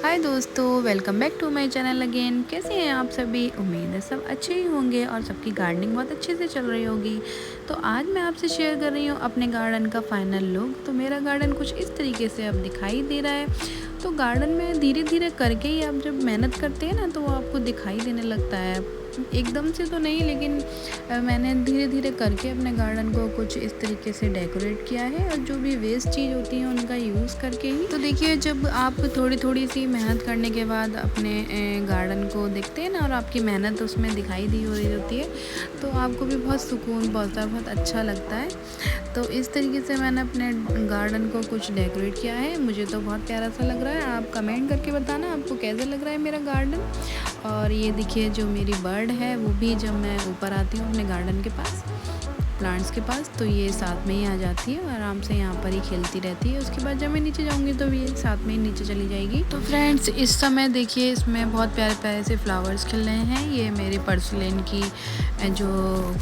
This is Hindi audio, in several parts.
हाय दोस्तों, welcome back to my channel again. कैसे हैं आप सभी? उम्मीद है सब अच्छे ही होंगे और सबकी गार्डनिंग बहुत अच्छे से चल रही होगी। तो आज मैं आपसे शेयर कर रही हूँ अपने गार्डन का फाइनल लुक। तो मेरा गार्डन कुछ इस तरीके से अब दिखाई दे रहा है। तो गार्डन में धीरे धीरे करके ही आप जब मेहनत करते हैं ना, तो वो आपको दिखाई देने लगता है। एकदम से तो नहीं, लेकिन मैंने धीरे धीरे करके अपने गार्डन को कुछ इस तरीके से डेकोरेट किया है, और जो भी वेस्ट चीज़ होती है उनका यूज़ करके ही। तो देखिए, जब आप थोड़ी थोड़ी सी मेहनत करने के बाद अपने गार्डन को देखते हैं ना, और आपकी मेहनत उसमें दिखाई दी हो रही होती है, तो आपको भी बहुत सुकून पहुंचता है, बहुत अच्छा लगता है। तो इस तरीके से मैंने अपने गार्डन को कुछ डेकोरेट किया है। मुझे तो बहुत प्यारा सा लग रहा है। आप कमेंट करके बताना आपको कैसा लग रहा है मेरा गार्डन। और ये देखिए, जो मेरी बर्ड है वो भी जब मैं ऊपर आती हूँ अपने गार्डन के पास, प्लांट्स के पास, तो ये साथ में ही आ जाती है, आराम से यहाँ पर ही खेलती रहती है। उसके बाद जब मैं नीचे जाऊँगी तो ये साथ में ही नीचे चली जाएगी। तो फ्रेंड्स, इस समय देखिए इसमें बहुत प्यारे प्यारे से फ्लावर्स खिल रहे हैं। ये मेरी पर्सलेन की जो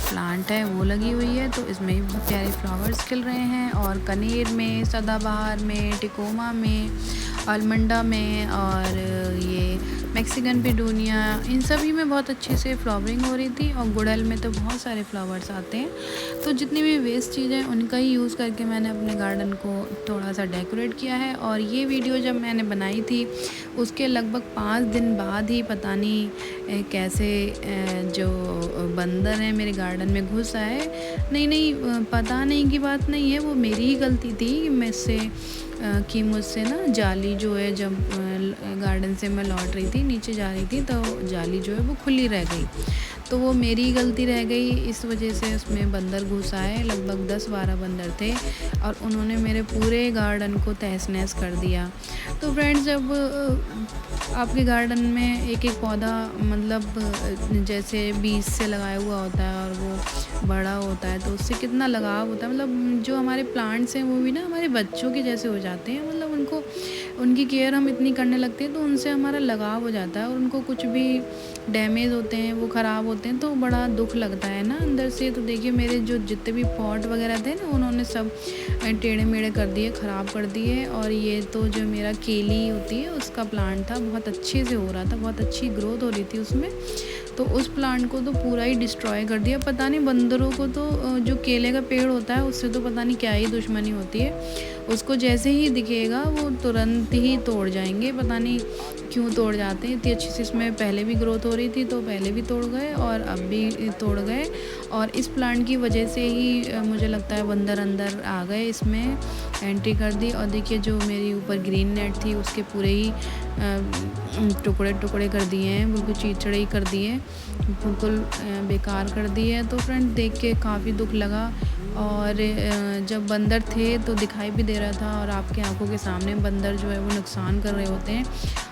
प्लांट है वो लगी हुई है, तो इसमें भी बहुत प्यारे फ्लावर्स खिल रहे हैं। और कनेर में, सदाबहार में, टिकोमा में, आलमंडा में, और ये मैक्सिकन पिडूनिया, इन सभी में बहुत अच्छे से फ्लावरिंग हो रही थी। और गुड़हल में तो बहुत सारे फ्लावर्स आते हैं। तो जितनी भी वेस्ट चीज़ें उनका ही यूज़ करके मैंने अपने गार्डन को थोड़ा सा डेकोरेट किया है। और ये वीडियो जब मैंने बनाई थी उसके लगभग 5 दिन बाद ही पता नहीं कैसे जो बंदर है मेरे गार्डन में घुस आए। नहीं, पता नहीं की बात नहीं है, वो मेरी ही गलती थी। मैं से कि मुझसे ना जाली जो है, जब गार्डन से मैं लौट रही थी, नीचे जा रही थी, तो जाली जो है वो खुली रह गई। तो वो मेरी गलती रह गई, इस वजह से उसमें बंदर घुस आए। लगभग 10-12 बंदर थे और उन्होंने मेरे पूरे गार्डन को तहस नहस कर दिया। तो फ्रेंड्स, जब आपके गार्डन में एक एक पौधा मतलब जैसे बीज से लगाया हुआ होता है और वो बड़ा होता है, तो उससे कितना लगाव होता है। मतलब जो हमारे प्लांट्स हैं वो भी ना हमारे बच्चों के जैसे हो जाते हैं। मतलब उनको, उनकी केयर हम इतनी करने लगते हैं तो उनसे हमारा लगाव हो जाता है। और उनको कुछ भी डैमेज होते हैं, वो ख़राब होते हैं, तो बड़ा दुख लगता है ना अंदर से। तो देखिए, मेरे जो जितने भी पॉट वगैरह थे ना, उन्होंने सब टेढ़े मेढ़े कर दिए, ख़राब कर दिए। और ये तो जो मेरा केली होती है उसका प्लांट था, बहुत अच्छे से हो रहा था, बहुत अच्छी ग्रोथ हो रही थी उसमें, तो उस प्लांट को तो पूरा ही डिस्ट्रॉय कर दिया। पता नहीं बंदरों को तो जो केले का पेड़ होता है उससे तो पता नहीं क्या ही दुश्मनी होती है। उसको जैसे ही दिखेगा वो तुरंत ही तोड़ जाएंगे, पता नहीं क्यों तोड़ जाते हैं। इतनी अच्छी सी इसमें पहले भी ग्रोथ हो रही थी, तो पहले भी तोड़ गए और अब भी तोड़ गए। और इस प्लांट की वजह से ही मुझे लगता है बंदर अंदर आ गए, इसमें एंट्री कर दी। और देखिए, जो मेरी ऊपर ग्रीन नेट थी उसके पूरे ही टुकड़े टुकड़े कर दिए हैं, बिल्कुल चीचड़े ही कर दिए, बिल्कुल बेकार कर दिए। तो फ्रेंड, देख के काफ़ी दुख लगा। और जब बंदर थे तो दिखाई भी दे रहा था, और आपके आंखों के सामने बंदर जो है वो नुकसान कर रहे होते हैं,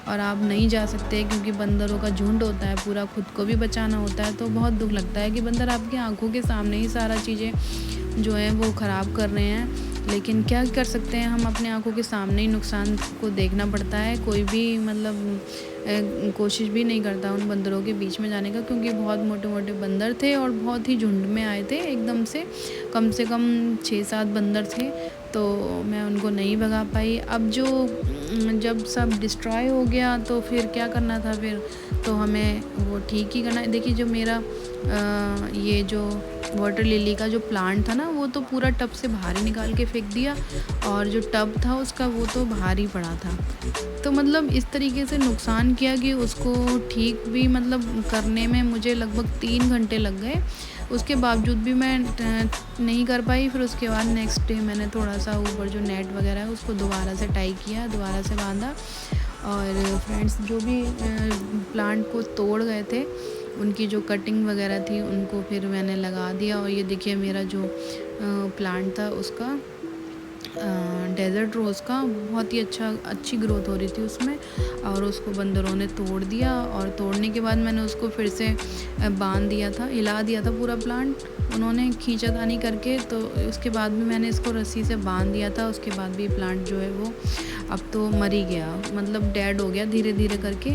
और आप नहीं जा सकते क्योंकि बंदरों का झुंड होता है पूरा, खुद को भी बचाना होता है। तो बहुत दुख लगता है कि बंदर आपकी आंखों के सामने ही सारा चीज़ें जो है वो ख़राब कर रहे हैं। लेकिन क्या कर सकते हैं, हम अपने आंखों के सामने ही नुकसान को देखना पड़ता है। कोई भी मतलब कोशिश भी नहीं करता उन बंदरों के बीच में जाने का, क्योंकि बहुत मोटे मोटे बंदर थे और बहुत ही झुंड में आए थे एकदम से कम 6-7 बंदर थे। तो मैं उनको नहीं भगा पाई। अब जो जब सब डिस्ट्रॉय हो गया तो फिर क्या करना था, फिर तो हमें वो ठीक ही करना है। देखिए, जो मेरा ये जो वाटर लिली का जो प्लांट था ना, वो तो पूरा टब से बाहर ही निकाल के फेंक दिया, और जो टब था उसका वो तो बाहर ही पड़ा था। तो मतलब इस तरीके से नुकसान किया कि उसको ठीक भी मतलब करने में मुझे लगभग 3 घंटे लग गए। उसके बावजूद भी मैं नहीं कर पाई। फिर उसके बाद नेक्स्ट डे मैंने थोड़ा सा ऊपर जो नेट वगैरह है उसको दोबारा से टाई किया, दोबारा से बांधा। और फ्रेंड्स, जो भी प्लांट को तोड़ गए थे उनकी जो कटिंग वगैरह थी उनको फिर मैंने लगा दिया। और ये देखिए, मेरा जो प्लांट था उसका डेज़र्ट रोज़ का बहुत ही अच्छी ग्रोथ हो रही थी उसमें, और उसको बंदरों ने तोड़ दिया। और तोड़ने के बाद मैंने उसको फिर से बांध दिया था, हिला दिया था पूरा प्लांट उन्होंने खींचातानी करके। तो उसके बाद भी मैंने इसको रस्सी से बांध दिया था। उसके बाद भी प्लांट जो है वो अब तो मर ही गया, मतलब डेड हो गया धीरे धीरे करके,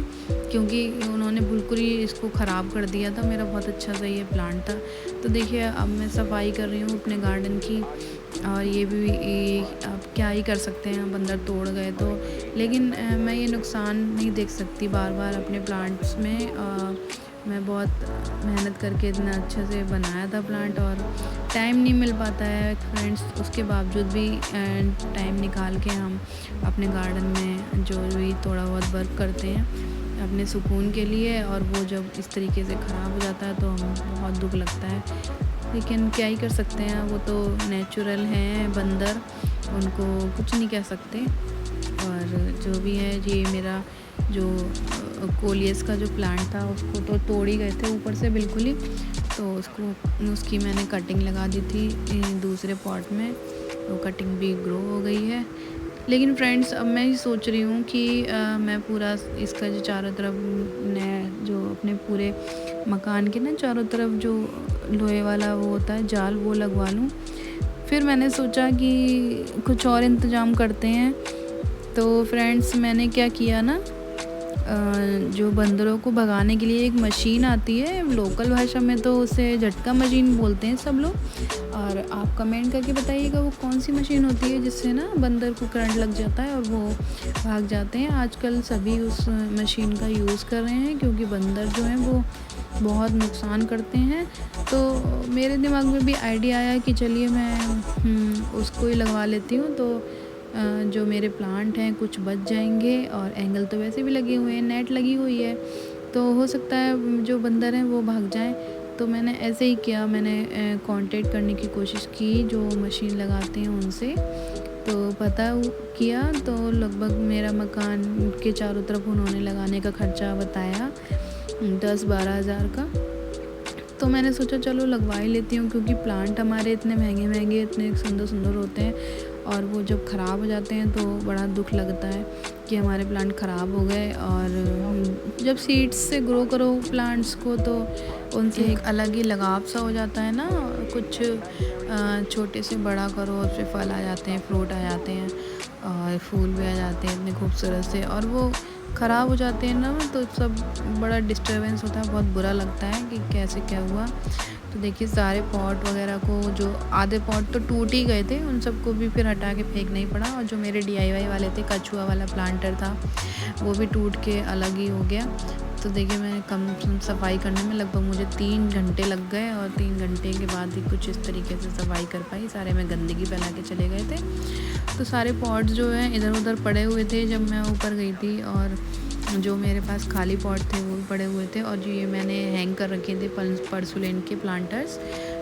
क्योंकि उन्होंने बिल्कुल ही इसको ख़राब कर दिया था। मेरा बहुत अच्छा सा ये प्लांट था। तो देखिए, अब मैं सफाई कर रही हूँ अपने गार्डन की, और ये भी अब क्या ही कर सकते हैं, बंदर तोड़ गए तो। लेकिन मैं ये नुकसान नहीं देख सकती बार बार अपने प्लांट्स में। मैं बहुत मेहनत करके इतना अच्छे से बनाया था प्लांट, और टाइम नहीं मिल पाता है फ्रेंड्स। उसके बावजूद भी टाइम निकाल के हम अपने गार्डन में जो भी थोड़ा बहुत वर्क करते हैं अपने सुकून के लिए, और वो जब इस तरीके से ख़राब हो जाता है तो हम बहुत दुख लगता है। लेकिन क्या ही कर सकते हैं, वो तो नेचुरल हैं बंदर, उनको कुछ नहीं कह सकते। और जो भी है, ये मेरा जो कोलियस का जो प्लांट था उसको तो तोड़ ही गए थे ऊपर से बिल्कुल ही। तो उसकी मैंने कटिंग लगा दी थी दूसरे पॉट में, तो कटिंग भी ग्रो हो गई है। लेकिन फ्रेंड्स, अब मैं ये सोच रही हूँ कि मैं पूरा इसका जो चारों तरफ जो अपने पूरे मकान के ना चारों तरफ जो लोहे वाला वो होता है जाल, वो लगवा लूँ। फिर मैंने सोचा कि कुछ और इंतज़ाम करते हैं। तो फ्रेंड्स, मैंने क्या किया ना, जो बंदरों को भगाने के लिए एक मशीन आती है, लोकल भाषा में तो उसे झटका मशीन बोलते हैं सब लोग। और आप कमेंट करके बताइएगा वो कौन सी मशीन होती है जिससे ना बंदर को करंट लग जाता है और वो भाग जाते हैं। आजकल सभी उस मशीन का यूज़ कर रहे हैं, क्योंकि बंदर जो हैं वो बहुत नुकसान करते हैं। तो मेरे दिमाग में भी आइडिया आया कि चलिए मैं उसको ही लगवा लेती हूँ, तो जो मेरे प्लांट हैं कुछ बच जाएंगे। और एंगल तो वैसे भी लगे हुए हैं, नेट लगी हुई है, तो हो सकता है जो बंदर हैं वो भाग जाएं। तो मैंने ऐसे ही किया, मैंने कांटेक्ट करने की कोशिश की जो मशीन लगाते हैं उनसे। तो पता किया तो लगभग मेरा मकान के चारों तरफ उन्होंने लगाने का ख़र्चा बताया 10-12 हज़ार का। तो मैंने सोचा चलो लगवा ही लेती हूँ, क्योंकि प्लांट हमारे इतने महंगे महंगे इतने सुंदर सुंदर होते हैं, और वो जब ख़राब हो जाते हैं तो बड़ा दुख लगता है कि हमारे प्लांट ख़राब हो गए। और जब सीड्स से ग्रो करो प्लांट्स को तो उनसे एक अलग ही लगाव सा हो जाता है ना। कुछ छोटे से बड़ा करो, उस पर फल आ जाते हैं, फ्रूट आ जाते हैं, और फूल भी आ जाते हैं इतने खूबसूरत से, और वो ख़राब हो जाते हैं ना, तो सब बड़ा डिस्टर्बेंस होता है, बहुत बुरा लगता है कि कैसे क्या हुआ। तो देखिए सारे पॉट वगैरह को, जो आधे पॉट तो टूट ही गए थे, उन सबको भी फिर हटा के फेंकना ही पड़ा। और जो मेरे DIY वाले थे, कछुआ वाला प्लांटर था, वो भी टूट के अलग ही हो गया। तो देखिए मैंने कम सफाई करने में लगभग मुझे 3 घंटे लग गए, और 3 घंटे के बाद ही कुछ इस तरीके से सफाई कर पाई। सारे में गंदगी फैला के चले गए थे, तो सारे पॉट्स जो हैं इधर उधर पड़े हुए थे जब मैं ऊपर गई थी। और जो मेरे पास खाली पॉट थे वो भी पड़े हुए थे, और जो ये मैंने हैंग कर रखे थे परसुलेन के प्लांटर्स,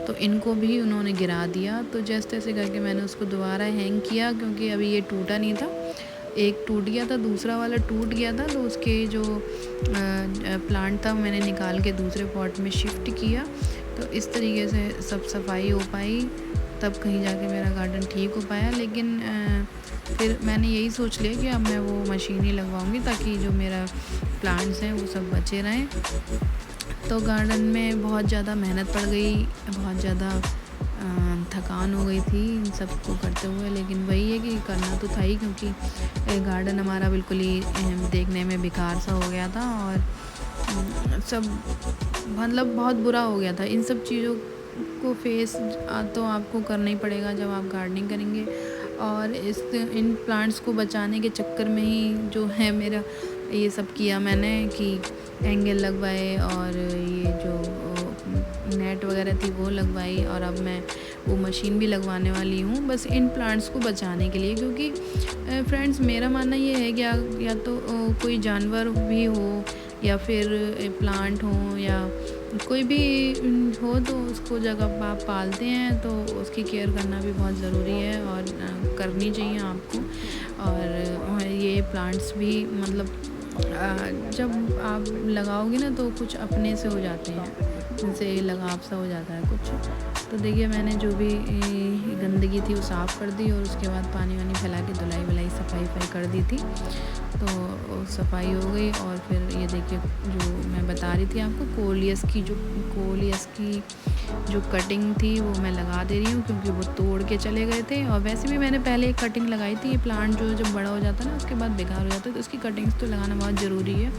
तो इनको भी उन्होंने गिरा दिया। तो जैसे तैसे करके मैंने उसको दोबारा हैंग किया, क्योंकि अभी ये टूटा नहीं था। एक टूट गया था, दूसरा वाला टूट गया था, तो उसके जो प्लांट था मैंने निकाल के दूसरे पॉट में शिफ्ट किया। तो इस तरीके से सब सफाई हो पाई, तब कहीं जाके मेरा गार्डन ठीक हो पाया। लेकिन फिर मैंने यही सोच लिया कि अब मैं वो मशीन ही लगवाऊंगी, ताकि जो मेरा प्लांट्स हैं वो सब बचे रहें। तो गार्डन में बहुत ज़्यादा मेहनत पड़ गई, बहुत ज़्यादा थकान हो गई थी इन सब को करते हुए। लेकिन वही है कि करना तो था ही, क्योंकि गार्डन हमारा बिल्कुल ही देखने में बेकार सा हो गया था, और सब मतलब बहुत बुरा हो गया था। इन सब चीज़ों को फेस तो आपको करना ही पड़ेगा जब आप गार्डनिंग करेंगे। और इन प्लांट्स को बचाने के चक्कर में ही जो है मेरा ये सब किया मैंने, कि एंगल लगवाए, और ये जो नेट वगैरह थी वो लगवाई, और अब मैं वो मशीन भी लगवाने वाली हूँ, बस इन प्लांट्स को बचाने के लिए। क्योंकि फ्रेंड्स, मेरा मानना ये है कि या तो कोई जानवर भी हो, या फिर प्लांट हो, या कोई भी हो, तो उसको जब आप पालते हैं तो उसकी केयर करना भी बहुत ज़रूरी है, और करनी चाहिए आपको। और ये प्लांट्स भी मतलब जब आप लगाओगे ना तो कुछ अपने से हो जाते हैं, उनसे लगाव सा हो जाता है कुछ। तो देखिए मैंने जो भी गंदगी थी वो साफ़ कर दी, और उसके बाद पानी वानी फैला के धुलाई वलाई सफाई कर दी थी। तो सफाई हो गई, और फिर ये देखिए जो मैं बता रही थी आपको, कोलियस की जो कटिंग थी वो मैं लगा दे रही हूँ, क्योंकि वो तोड़ के चले गए थे। और वैसे भी मैंने पहले एक कटिंग लगाई थी। ये प्लांट जो जब बड़ा हो जाता है ना उसके बाद बेकार हो जाता है, तो उसकी कटिंग्स तो लगाना बहुत ज़रूरी है।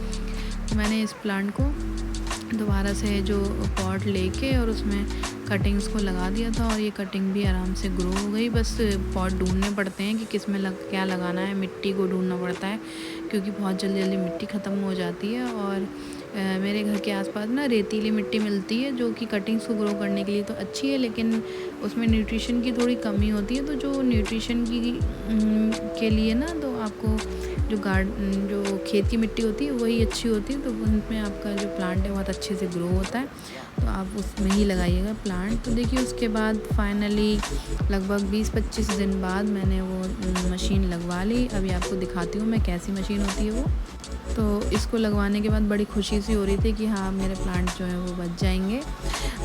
तो मैंने इस प्लांट को दोबारा से जो पॉट लेके और उसमें कटिंग्स को लगा दिया था और ये कटिंग भी आराम से ग्रो हो गई। बस पॉट ढूंढने पड़ते हैं कि किस में क्या लगाना है, मिट्टी को ढूंढना पड़ता है क्योंकि बहुत जल्दी जल्दी मिट्टी ख़त्म हो जाती है। और मेरे घर के आसपास ना रेतीली मिट्टी मिलती है जो कि कटिंग्स को ग्रो करने के लिए तो अच्छी है, लेकिन उसमें न्यूट्रिशन की थोड़ी कमी होती है। तो जो न्यूट्रिशन के लिए ना तो आपको जो खेत की मिट्टी होती है वही अच्छी होती है, तो उनमें आपका जो प्लांट है बहुत अच्छे से ग्रो होता है। तो आप उसमें ही लगाइएगा प्लांट। तो देखिए उसके बाद फाइनली लगभग 20-25 दिन बाद मैंने वो मशीन लगवा ली। अभी आपको दिखाती हूँ मैं कैसी मशीन होती है वो। तो इसको लगवाने के बाद बड़ी खुशी सी हो रही थी कि हाँ मेरे प्लांट जो है वो बच जाएंगे।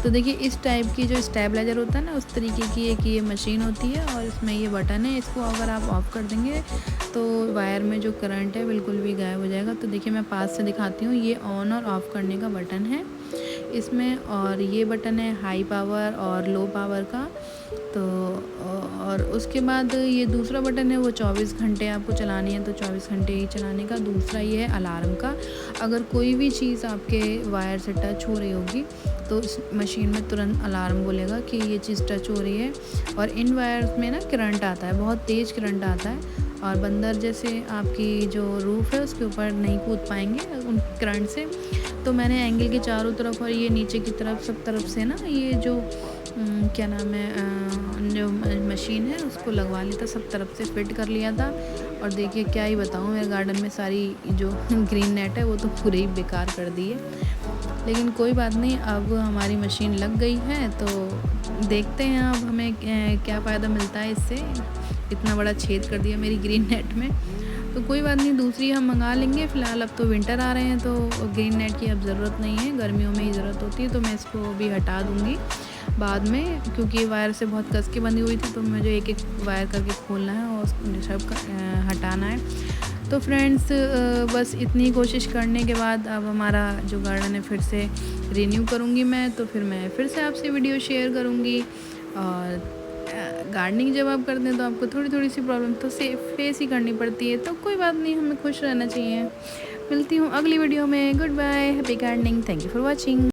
तो देखिए इस टाइप की जो स्टेबलाइज़र होता है ना उस तरीके की एक ये मशीन होती है और इसमें ये बटन है। इसको अगर आप ऑफ़ कर देंगे तो वायर में जो करंट है बिल्कुल भी गायब हो जाएगा। तो देखिए मैं पास से दिखाती हूँ, ये ऑन और ऑफ़ करने का बटन है इसमें, और ये बटन है हाई पावर और लो पावर का। तो और उसके बाद ये दूसरा बटन है वो 24 घंटे आपको चलानी है, तो 24 घंटे ही चलाने का। दूसरा ये है अलार्म का, अगर कोई भी चीज़ आपके वायर से टच हो रही होगी तो इस मशीन में तुरंत अलार्म बोलेगा कि ये चीज़ टच हो रही है। और इन वायर्स में ना करंट आता है, बहुत तेज़ करंट आता है और बंदर जैसे आपकी जो रूफ़ है उसके ऊपर नहीं कूद पाएंगे उन करंट से। तो मैंने एंगल के चारों तरफ और ये नीचे की तरफ सब तरफ से ना ये जो क्या नाम है जो मशीन है उसको लगवा लिया था, सब तरफ से फिट कर लिया था। और देखिए क्या ही बताऊँ, मेरे गार्डन में सारी जो ग्रीन नेट है वो तो पूरे ही बेकार कर दी है, लेकिन कोई बात नहीं, अब हमारी मशीन लग गई है। तो देखते हैं अब हमें क्या फ़ायदा मिलता है इससे। इतना बड़ा छेद कर दिया मेरी ग्रीन नेट में, तो कोई बात नहीं, दूसरी हम मंगा लेंगे। फ़िलहाल अब तो विंटर आ रहे हैं तो ग्रीन नेट की अब ज़रूरत नहीं है, गर्मियों में ही ज़रूरत होती है। तो मैं इसको अभी हटा दूँगी बाद में, क्योंकि वायर से बहुत कस के बंधी हुई थी, तो मुझे एक एक वायर करके खोलना है और सब हटाना है। तो फ्रेंड्स बस इतनी कोशिश करने के बाद अब हमारा जो गार्डन है फिर से रिन्यू करूँगी मैं, तो फिर मैं फिर से आपसे वीडियो शेयर करूँगी। और गार्डनिंग जब आप करते हैं तो आपको थोड़ी थोड़ी सी प्रॉब्लम तो फेस ही करनी पड़ती है, तो कोई बात नहीं, हमें खुश रहना चाहिए। मिलती हूँ अगली वीडियो में। Goodbye, happy gardening, thank you for watching.